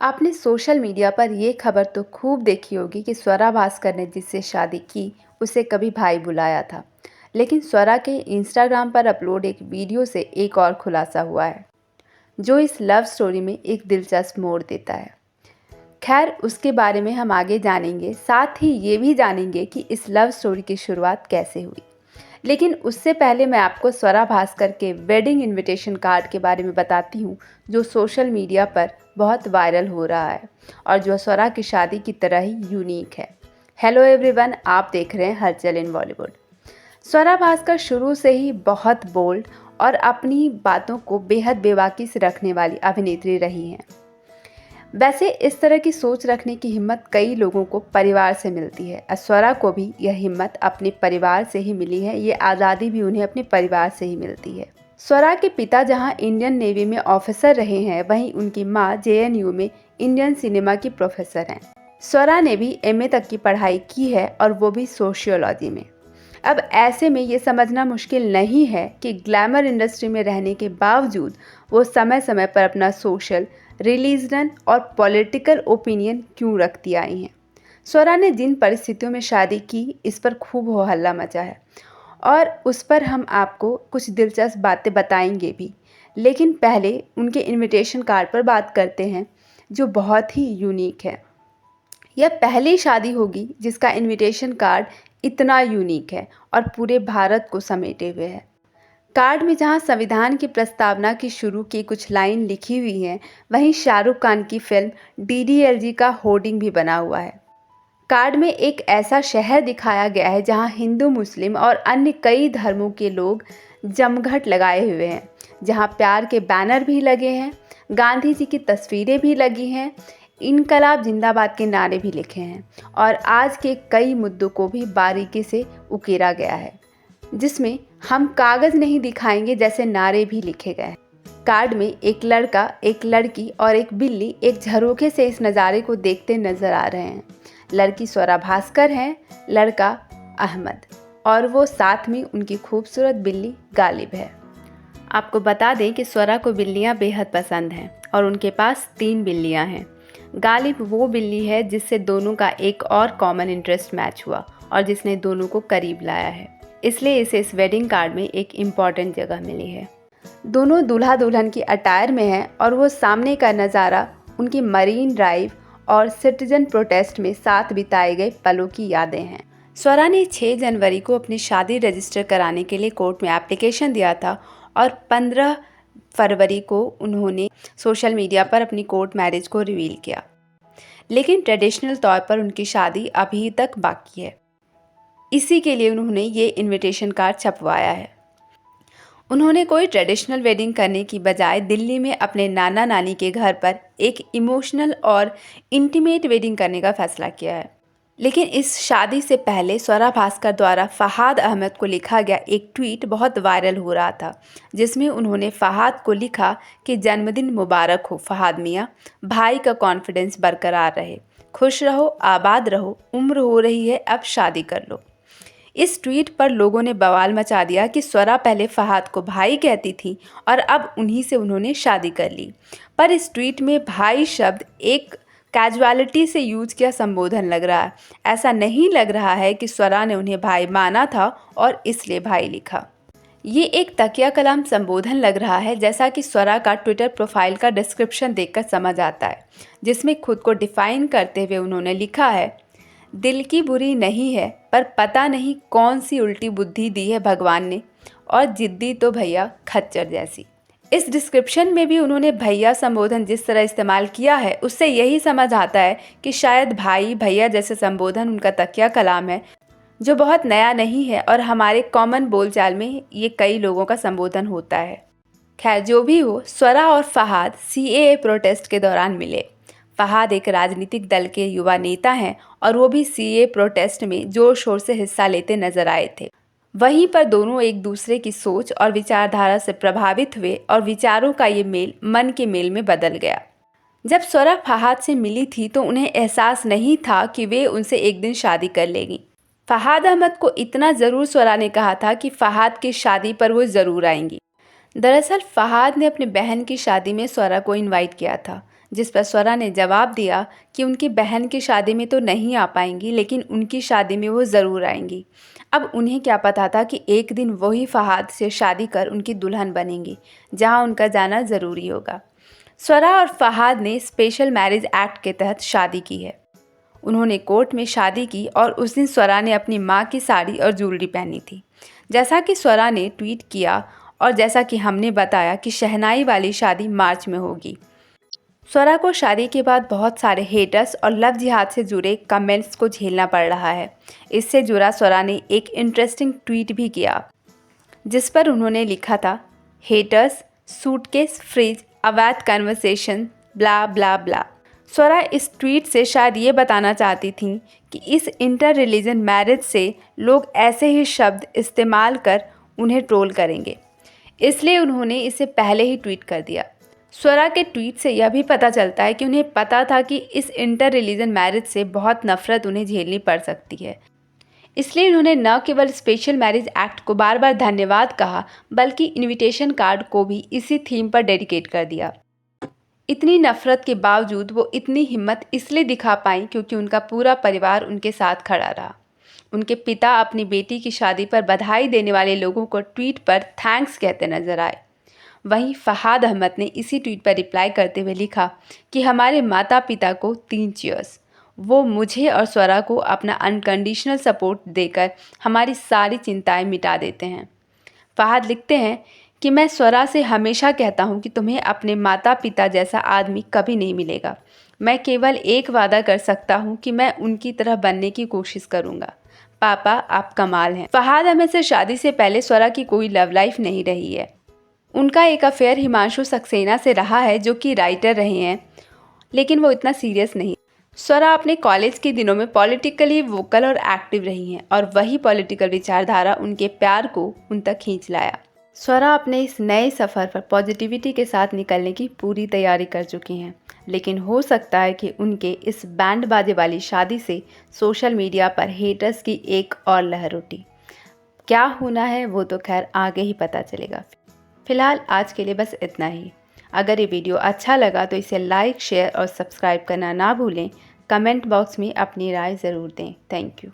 आपने social media पर ये खबर तो खूब देखी होगी कि स्वरा भास्कर ने जिससे शादी की उसे कभी भाई बुलाया था। लेकिन स्वरा के इंस्टाग्राम पर अपलोड एक वीडियो से एक और खुलासा हुआ है जो इस लव स्टोरी में एक दिलचस्प मोड़ देता है। खैर, उसके बारे में हम आगे जानेंगे, साथ ही ये भी जानेंगे कि इस लव स्टोरी की शुरुआत कैसे हुई। लेकिन उससे पहले मैं आपको स्वरा भास्कर के वेडिंग इनविटेशन कार्ड के बारे में बताती हूँ जो सोशल मीडिया पर बहुत वायरल हो रहा है और जो स्वरा की शादी की तरह ही यूनिक है। हेलो एवरीवन, आप देख रहे हैं हलचल इन बॉलीवुड। स्वरा भास्कर शुरू से ही बहुत बोल्ड और अपनी बातों को बेहद बेबाकी से रखने वाली अभिनेत्री रही हैं। वैसे इस तरह की सोच रखने की हिम्मत कई लोगों को परिवार से मिलती है। स्वरा को भी यह हिम्मत अपने परिवार से ही मिली है, ये आज़ादी भी उन्हें अपने परिवार से ही मिलती है। स्वरा के पिता जहां इंडियन नेवी में ऑफिसर रहे हैं, वहीं उनकी मां जेएनयू में इंडियन सिनेमा की प्रोफेसर हैं। स्वरा ने भी एमए तक की पढ़ाई की है और वो भी सोशियोलॉजी में। अब ऐसे में ये समझना मुश्किल नहीं है कि ग्लैमर इंडस्ट्री में रहने के बावजूद वो समय समय पर अपना सोशल, रिलीजन और पॉलिटिकल ओपिनियन क्यों रखती आई हैं। स्वरा ने जिन परिस्थितियों में शादी की, इस पर खूब हो हल्ला मचा है और उस पर हम आपको कुछ दिलचस्प बातें बताएंगे भी। लेकिन पहले उनके इनविटेशन कार्ड पर बात करते हैं जो बहुत ही यूनिक है। यह पहली शादी होगी जिसका इनविटेशन कार्ड इतना यूनिक है और पूरे भारत को समेटे हुए है। कार्ड में जहां संविधान की प्रस्तावना की शुरू की कुछ लाइन लिखी हुई हैं, वहीं शाहरुख खान की फिल्म डीडीएलजे का होर्डिंग भी बना हुआ है। कार्ड में एक ऐसा शहर दिखाया गया है जहां हिंदू, मुस्लिम और अन्य कई धर्मों के लोग जमघट लगाए हुए हैं, जहां प्यार के बैनर भी लगे हैं, गांधी जी की तस्वीरें भी लगी हैं, इनकलाब जिंदाबाद के नारे भी लिखे हैं और आज के कई मुद्दों को भी बारीकी से उकेरा गया है, जिसमें हम कागज़ नहीं दिखाएंगे जैसे नारे भी लिखे गए हैं। कार्ड में एक लड़का, एक लड़की और एक बिल्ली एक झरोखे से इस नज़ारे को देखते नजर आ रहे हैं। लड़की स्वरा भास्कर है, लड़का अहमद और वो साथ में उनकी खूबसूरत बिल्ली गालिब है। आपको बता दें कि स्वरा को बिल्लियां बेहद पसंद हैं और उनके पास 3 बिल्लियां हैं। गालिब वो बिल्ली है जिससे दोनों का एक और कॉमन इंटरेस्ट मैच हुआ और जिसने दोनों को करीब लाया है, इसलिए इसे इस वेडिंग कार्ड में एक इम्पॉर्टेंट जगह मिली है। दोनों दूल्हा दुल्हन की अटायर में हैं और वो सामने का नज़ारा उनकी मरीन ड्राइव और सिटीजन प्रोटेस्ट में साथ बिताए गए पलों की यादें हैं। स्वरा ने 6 जनवरी को अपनी शादी रजिस्टर कराने के लिए कोर्ट में एप्लीकेशन दिया था और 15 फरवरी को उन्होंने सोशल मीडिया पर अपनी कोर्ट मैरिज को रिवील किया। लेकिन ट्रेडिशनल तौर पर उनकी शादी अभी तक बाकी है। इसी के लिए उन्होंने ये इनविटेशन कार्ड छपवाया है। उन्होंने कोई ट्रेडिशनल वेडिंग करने की बजाय दिल्ली में अपने नाना नानी के घर पर एक इमोशनल और इंटीमेट वेडिंग करने का फैसला किया है। लेकिन इस शादी से पहले स्वरा भास्कर द्वारा फहाद अहमद को लिखा गया एक ट्वीट बहुत वायरल हो रहा था, जिसमें उन्होंने फहाद को लिखा कि जन्मदिन मुबारक हो फहाद मियाँ, भाई का कॉन्फिडेंस बरकरार रहे, खुश रहो, आबाद रहो, उम्र हो रही है, अब शादी कर लो। इस ट्वीट पर लोगों ने बवाल मचा दिया कि स्वरा पहले फहाद को भाई कहती थी और अब उन्हीं से उन्होंने शादी कर ली। पर इस ट्वीट में भाई शब्द एक कैजुअलिटी से यूज किया संबोधन लग रहा है। ऐसा नहीं लग रहा है कि स्वरा ने उन्हें भाई माना था और इसलिए भाई लिखा। ये एक तकिया कलाम संबोधन लग रहा है, जैसा कि स्वरा का ट्विटर प्रोफाइल का डिस्क्रिप्शन देखकर समझ आता है, जिसमें खुद को डिफाइन करते हुए उन्होंने लिखा है, दिल की बुरी नहीं है पर पता नहीं कौन सी उल्टी बुद्धि दी है भगवान ने, और जिद्दी तो भैया खच्चर जैसी। इस डिस्क्रिप्शन में भी उन्होंने भैया संबोधन जिस तरह इस्तेमाल किया है, उससे यही समझ आता है कि शायद भाई भैया जैसे संबोधन उनका तकिया कलाम है, जो बहुत नया नहीं है और हमारे कॉमन बोलचाल में ये कई लोगों का संबोधन होता है। खैर, जो भी हो, स्वरा और फहाद सीएए प्रोटेस्ट के दौरान मिले। फहाद एक राजनीतिक दल के युवा नेता हैं और वो भी सीएए प्रोटेस्ट में जोर शोर से हिस्सा लेते नजर आए थे। वहीं पर दोनों एक दूसरे की सोच और विचारधारा से प्रभावित हुए और विचारों का ये मेल मन के मेल में बदल गया। जब स्वरा फहाद से मिली थी तो उन्हें एहसास नहीं था कि वे उनसे एक दिन शादी कर लेंगी। फहाद अहमद को इतना ज़रूर स्वरा ने कहा था कि फहाद की शादी पर वो ज़रूर आएंगी। दरअसल फहाद ने अपनी बहन की शादी में स्वरा को इनवाइट किया था, जिस पर स्वरा ने जवाब दिया कि उनकी बहन की शादी में तो नहीं आ पाएंगी, लेकिन उनकी शादी में वो ज़रूर आएंगी। अब उन्हें क्या पता था कि एक दिन वही फहाद से शादी कर उनकी दुल्हन बनेंगी, जहां उनका जाना ज़रूरी होगा। स्वरा और फहाद ने स्पेशल मैरिज एक्ट के तहत शादी की है। उन्होंने कोर्ट में शादी की और उस दिन स्वरा ने अपनी माँ की साड़ी और ज्वेलरी पहनी थी। जैसा कि स्वरा ने ट्वीट किया और जैसा कि हमने बताया कि शहनाई वाली शादी मार्च में होगी। स्वरा को शादी के बाद बहुत सारे हेटर्स और लव जिहाद से जुड़े कमेंट्स को झेलना पड़ रहा है। इससे जुड़ा स्वरा ने एक इंटरेस्टिंग ट्वीट भी किया, जिस पर उन्होंने लिखा था, हेटर्स, सूटकेस, फ्रिज, अवैध कन्वर्सेशन, ब्ला ब्ला ब्ला। स्वरा इस ट्वीट से शायद ये बताना चाहती थीं कि इस इंटर रिलीजन मैरिज से लोग ऐसे ही शब्द इस्तेमाल कर उन्हें ट्रोल करेंगे, इसलिए उन्होंने इसे पहले ही ट्वीट कर दिया। स्वरा के ट्वीट से यह भी पता चलता है कि उन्हें पता था कि इस इंटर रिलीजन मैरिज से बहुत नफरत उन्हें झेलनी पड़ सकती है, इसलिए उन्होंने न केवल स्पेशल मैरिज एक्ट को बार बार धन्यवाद कहा, बल्कि इनविटेशन कार्ड को भी इसी थीम पर डेडिकेट कर दिया। इतनी नफरत के बावजूद वो इतनी हिम्मत इसलिए दिखा पाई क्योंकि उनका पूरा परिवार उनके साथ खड़ा रहा। उनके पिता अपनी बेटी की शादी पर बधाई देने वाले लोगों को ट्वीट पर थैंक्स कहते नजर आए। वहीं फहाद अहमद ने इसी ट्वीट पर रिप्लाई करते हुए लिखा कि हमारे माता पिता को 3 चीयर्स। वो मुझे और स्वरा को अपना अनकंडीशनल सपोर्ट देकर हमारी सारी चिंताएं मिटा देते हैं। फहाद लिखते हैं कि मैं स्वरा से हमेशा कहता हूं कि तुम्हें अपने माता पिता जैसा आदमी कभी नहीं मिलेगा। मैं केवल एक वादा कर सकता हूं कि मैं उनकी तरह बनने की कोशिश करूंगा। पापा, आप कमाल हैं। फहाद अहमद से शादी से पहले स्वरा की कोई लव लाइफ नहीं रही है। उनका एक अफेयर हिमांशु सक्सेना से रहा है, जो कि राइटर रहे हैं, लेकिन वो इतना सीरियस नहीं। स्वरा अपने कॉलेज के दिनों में पॉलिटिकली वोकल और एक्टिव रही हैं और वही पॉलिटिकल विचारधारा उनके प्यार को उन तक खींच लाया। स्वरा अपने इस नए सफ़र पर पॉजिटिविटी के साथ निकलने की पूरी तैयारी कर चुकी हैं, लेकिन हो सकता है कि उनके इस बैंड बाजे वाली शादी से सोशल मीडिया पर हेटर्स की एक और लहर उठी। क्या होना है वो तो खैर आगे ही पता चलेगा। फिलहाल आज के लिए बस इतना ही। अगर ये वीडियो अच्छा लगा तो इसे लाइक, शेयर और सब्सक्राइब करना ना भूलें। कमेंट बॉक्स में अपनी राय ज़रूर दें। Thank you.